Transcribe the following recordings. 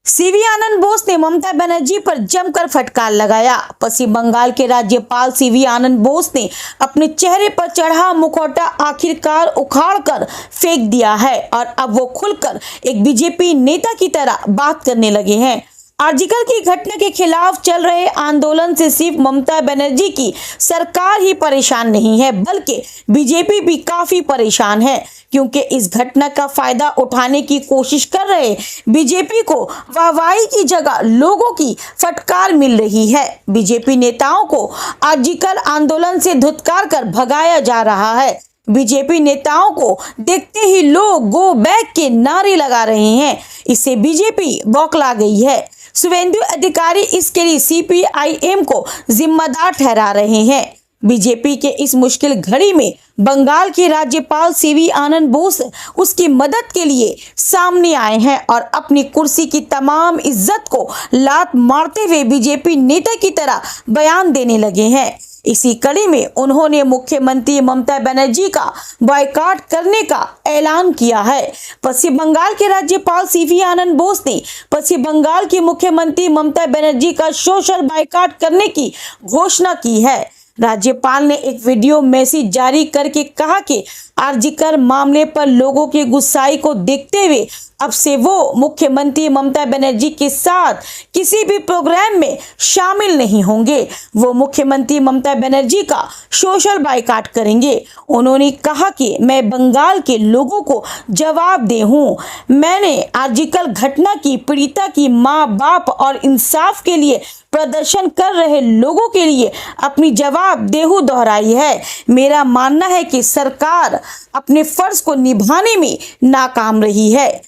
CV आनंद बोस ने ममता बनर्जी पर जमकर फटकार लगाया। पश्चिम बंगाल के राज्यपाल सीवी आनंद बोस ने अपने चेहरे पर चढ़ा मुखौटा आखिरकार उखाड़कर फेंक दिया है और अब वो खुलकर एक बीजेपी नेता की तरह बात करने लगे हैं। आर्जिकल की घटना के खिलाफ चल रहे आंदोलन से सिर्फ ममता बनर्जी की सरकार ही परेशान नहीं है, बल्कि बीजेपी भी काफी परेशान है, क्योंकि इस घटना का फायदा उठाने की कोशिश कर रहे बीजेपी को वाहवाही की जगह लोगों की फटकार मिल रही है। बीजेपी नेताओं को आर्जिकल आंदोलन से धुतकार कर भगाया जा रहा है। बीजेपी नेताओं को देखते ही लोग गो बैक के नारे लगा रहे हैं। इससे बीजेपी बौखला गई है। शुभेंदु अधिकारी इसके लिए सीपीआईएम को जिम्मेदार ठहरा रहे हैं। बीजेपी के इस मुश्किल घड़ी में बंगाल के राज्यपाल सीवी आनंद बोस उसकी मदद के लिए सामने आए हैं और अपनी कुर्सी की तमाम इज्जत को लात मारते हुए बीजेपी नेता की तरह बयान देने लगे हैं। इसी कड़ी में उन्होंने मुख्यमंत्री ममता बनर्जी का बॉयकॉट करने का ऐलान किया है। पश्चिम बंगाल के राज्यपाल सीवी आनंद बोस ने पश्चिम बंगाल की मुख्यमंत्री ममता बनर्जी का सोशल बॉयकॉट करने की घोषणा की है। राज्यपाल ने एक वीडियो मैसेज जारी करके कहा कि आर्जिकल मामले पर लोगों की गुस्साई को देखते हुए अब से वो मुख्यमंत्री ममता बनर्जी के साथ किसी भी प्रोग्राम में शामिल नहीं होंगे। वो मुख्यमंत्री ममता बनर्जी का सोशल बायकॉट करेंगे। उन्होंने कहा कि मैं बंगाल के लोगों को जवाबदेह हूँ। मैंने आर्जिकल घटना की पीड़िता की माँ बाप और इंसाफ के लिए प्रदर्शन कर रहे लोगों के लिए अपनी जवाबदेही दोहराई है। मेरा मानना है कि सरकार अपने फर्ज को निभाने में नाकाम रही है।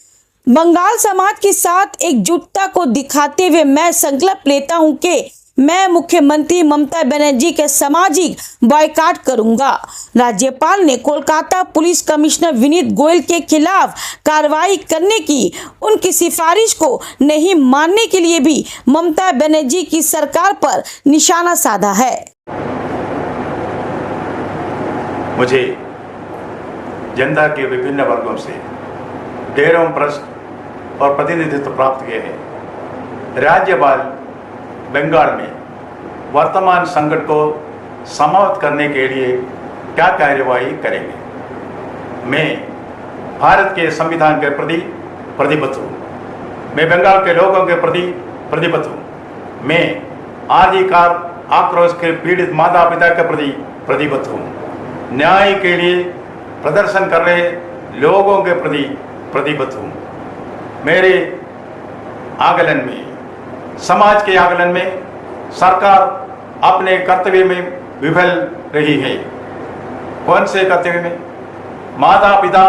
बंगाल समाज के साथ एकजुटता को दिखाते हुए मैं संकल्प लेता हूं कि मैं मुख्यमंत्री ममता बनर्जी के सामाजिक बॉयकॉट करूंगा। राज्यपाल ने कोलकाता पुलिस कमिश्नर विनीत गोयल के खिलाफ कार्रवाई करने की उनकी सिफारिश को नहीं मानने के लिए भी ममता बनर्जी की सरकार पर निशाना साधा है। मुझे जनता के विभिन्न वर्गों से ढेरों प्रश्न और प्रतिनिधित्व प्राप्त किए हैं। राज्यपाल बंगाल में वर्तमान संकट को समाप्त करने के लिए क्या कार्यवाही करेंगे। मैं भारत के संविधान के प्रति प्रतिबद्ध हूँ। मैं बंगाल के लोगों के प्रति प्रतिबद्ध हूँ। मैं आर्जिकल आक्रोश के पीड़ित माता पिता के प्रति प्रतिबद्ध हूँ। न्याय के लिए प्रदर्शन कर रहे लोगों के प्रति प्रतिबद्ध हूँ। मेरे आकलन में, समाज के आकलन में सरकार अपने कर्तव्य में विफल रही है। कौन से कर्तव्य में? माता पिता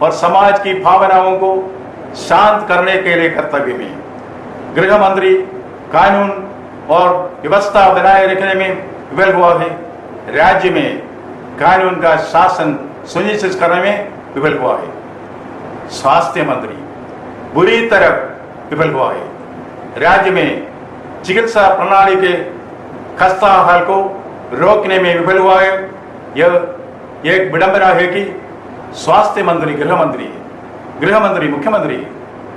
और समाज की भावनाओं को शांत करने के लिए कर्तव्य में। गृह मंत्री कानून और व्यवस्था बनाए रखने में विफल हुआ है। राज्य में कानून का शासन सुनिश्चित करने में विफल हुआ है। स्वास्थ्य मंत्री बुरी तरह विफल हुआ है। राज्य में चिकित्सा प्रणाली के खस्ता हाल को रोकने में विफल हुआ है। यह एक विडंबना है कि स्वास्थ्य मंत्री गृह मंत्री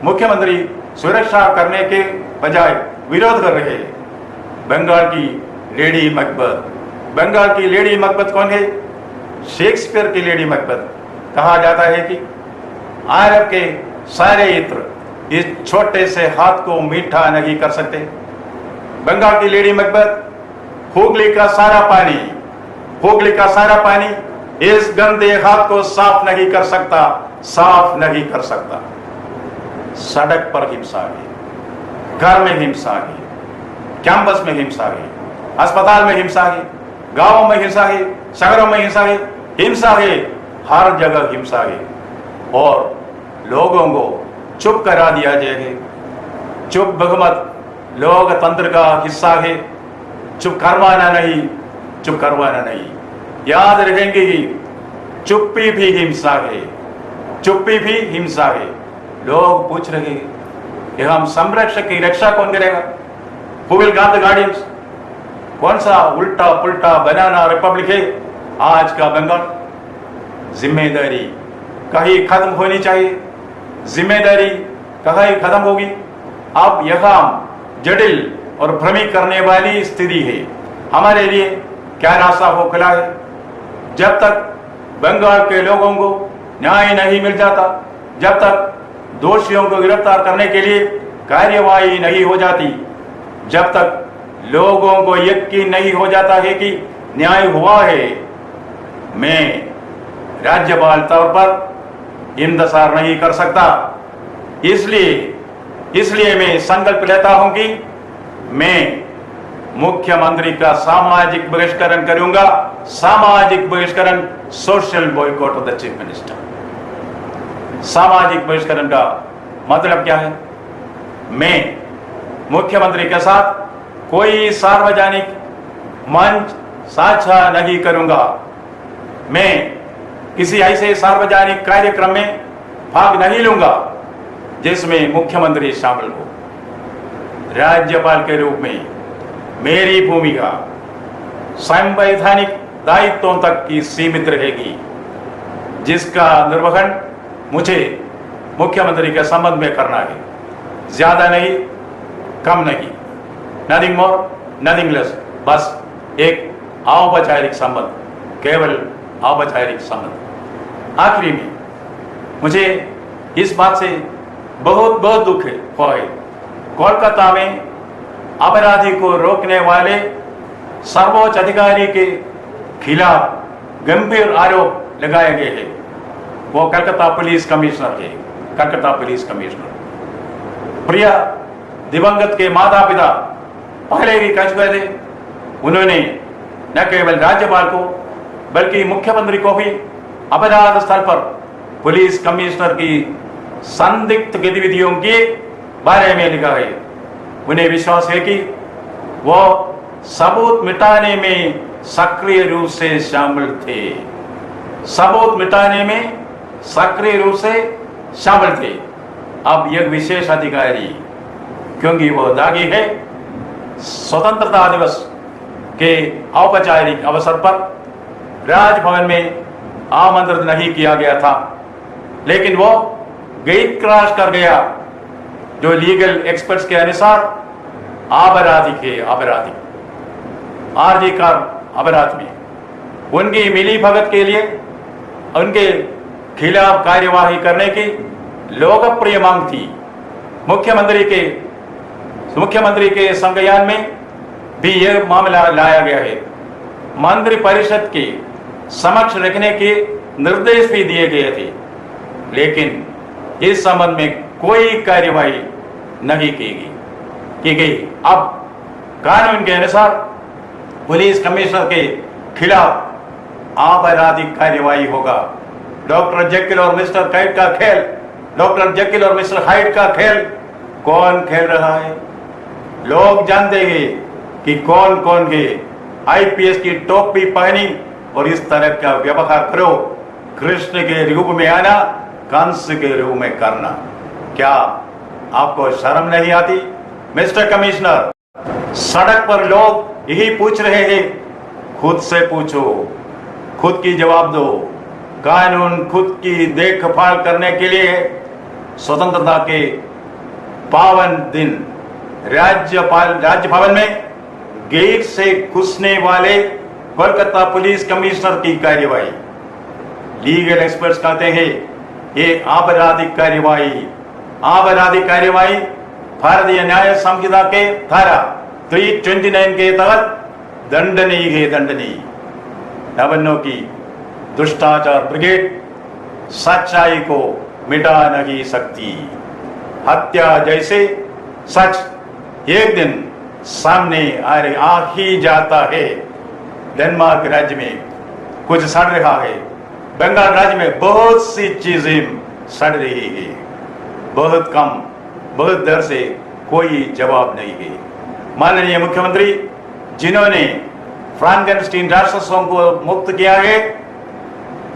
मुख्यमंत्री सुरक्षा करने के बजाय विरोध कर रहे हैं। बंगाल की लेडी मकबत कौन है? शेक्सपियर की लेडी मकबत। कहा जाता है कि अरब के सारे इत्र इस छोटे से हाथ को मीठा नहीं कर सकते। बंगाल की लेडी मकबत हुगली का सारा पानी इस गंदे हाथ को साफ नहीं कर सकता। सड़क पर हिंसा है, घर में हिंसा है, कैंपस में हिंसा है, अस्पताल में हिंसा है, गांवों में हिंसा है, शहरों में हिंसा है, हर जगह हिंसा है। और लोगों को चुप करा दिया जाएगा। चुप बहुमत लोकतंत्र का हिस्सा है। चुप करवाना नहीं। याद रखेंगे कि चुप्पी भी हिंसा है। लोग पूछ रहे हैं कि हम संरक्षक की रक्षा कौन करेगा? Who will guard the guardians? कौन सा उल्टा पुल्टा बनाना रिपब्लिक है आज का बंगाल? जिम्मेदारी कहीं खत्म होनी चाहिए। जिम्मेदारी कहीं खत्म होगी अब यह जटिल और भ्रमित करने वाली स्थिति है। हमारे लिए क्या रास्ता हो खुला है? जब तक बंगाल के लोगों को न्याय नहीं मिल जाता, जब तक दोषियों को गिरफ्तार करने के लिए कार्यवाही नहीं हो जाती, जब तक लोगों को यकीन नहीं हो जाता है कि न्याय हुआ है, मैं राज्यपाल तौर पर इंतजार नहीं कर सकता। इसलिए मैं संकल्प लेता हूं कि मैं मुख्यमंत्री का सामाजिक बहिष्करण करूंगा। सामाजिक बहिष्करण, social boycott of the chief minister. सामाजिक बहिष्करण का मतलब क्या है? मैं मुख्यमंत्री के साथ कोई सार्वजनिक मंच साझा नहीं करूंगा। मैं किसी ऐसे सार्वजनिक कार्यक्रम में भाग नहीं लूंगा जिसमें मुख्यमंत्री शामिल हो। राज्यपाल के रूप में मेरी भूमिका संवैधानिक दायित्वों तक की सीमित रहेगी, जिसका निर्वहन मुझे मुख्यमंत्री के संबंध में करना है। ज्यादा नहीं, कम नहीं, नथिंग मोर नथिंग लेस, बस एक औपचारिक संबंध, केवल औपचारिक संबंध। आखिरी में मुझे इस बात से बहुत बहुत दुख है। कोलकाता में अपराधी को रोकने वाले सर्वोच्च अधिकारी के खिलाफ गंभीर आरोप लगाए गए हैं। वो कलकत्ता पुलिस कमिश्नर है, कलकत्ता पुलिस कमिश्नर। प्रिय दिवंगत के माता पिता पहले भी कह चुके थे। उन्होंने न केवल राज्यपाल को बल्कि मुख्यमंत्री को भी अपराध स्थल पर पुलिस कमिश्नर की संदिग्ध गतिविधियों के बारे में लिखा है। उन्हें विश्वास है कि वो सबूत मिटाने में सक्रिय रूप से शामिल थे। सबूत मिटाने में सक्रिय रूप से शामिल थे। अब यह विशेष अधिकारी, क्योंकि वो दागी है, स्वतंत्रता दिवस के औपचारिक अवसर पर राजभवन में आमंत्रित नहीं किया गया था, लेकिन वो गेट क्रॉस कर गया। जो लीगल एक्सपर्ट्स के अनुसार अपराधी आरजी कार अपराध में उनकी मिली भगत के लिए उनके खिलाफ कार्यवाही करने की लोकप्रिय मांग थी। मुख्यमंत्री के संज्ञान में भी यह मामला लाया गया है। मंत्री परिषद के समक्ष रखने के निर्देश भी दिए गए थे, लेकिन इस संबंध में कोई कार्यवाही नहीं की गई। अब कानून के अनुसार पुलिस कमिश्नर के खिलाफ आपराधिक कार्यवाही होगा। डॉक्टर जेकिल और मिस्टर हाइड का खेल, डॉक्टर जेकिल और मिस्टर हाइड का खेल कौन खेल रहा है? लोग जानते हैं कि कौन कौन के आईपीएस की टोपी पहनी और इस तरह का व्यवहार करो। कृष्ण के रूप में आना, कंस के रूप में करना। क्या आपको शर्म नहीं आती? मिस्टर कमिश्नर, सड़क पर लोग यही पूछ रहे हैं, खुद से पूछो, खुद की जवाब दो। कानून खुद की देखभाल करने के लिए स्वतंत्रता के पावन दिन राजभवन में गेट से घुसने वाले कोलकाता पुलिस कमिश्नर की कार्यवाही, लीगल एक्सपर्ट्स कहते हैं ये आपराधिक कार्यवाही भारतीय न्याय संहिता के धारा 329 के तहत दंडनीय है। नवन्नों की दुष्टाचार ब्रिगेड सच्चाई को मिटा नहीं सकती। हत्या जैसे सच एक दिन सामने आ ही जाता है। डेनमार्क राज्य में कुछ सड़ रहा है, बंगाल राज्य में बहुत सी चीजें सड़ रही है। बहुत कम, बहुत देर से कोई जवाब नहीं है। माननीय मुख्यमंत्री जिन्होंने फ्रांकेनस्टीन राक्षसों को मुक्त किया है,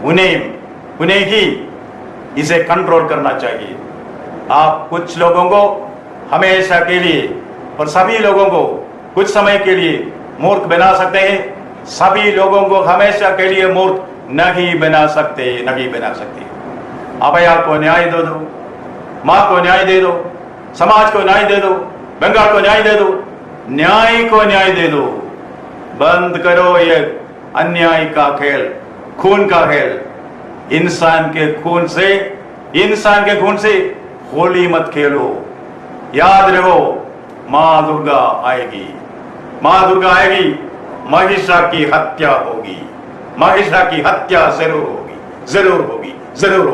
उन्हें ही इसे कंट्रोल करना चाहिए। आप कुछ लोगों को हमेशा के लिए और सभी लोगों को कुछ समय के लिए मूर्ख बना सकते हैं, सभी लोगों को हमेशा के लिए मूर्ख नहीं बना सकते। अभया को न्याय दे दो, माँ को न्याय दे दो, समाज को न्याय दे दो, बंगाल को न्याय दे दो, न्याय को न्याय दे दो। बंद करो ये अन्याय का खेल, खून का खेल। इंसान के खून से होली मत खेलो। याद रखो, मां दुर्गा आएगी, मां दुर्गा आएगी, महिषा की हत्या होगी, महिषा की हत्या जरूर होगी, जरूर होगी, जरूर होगी।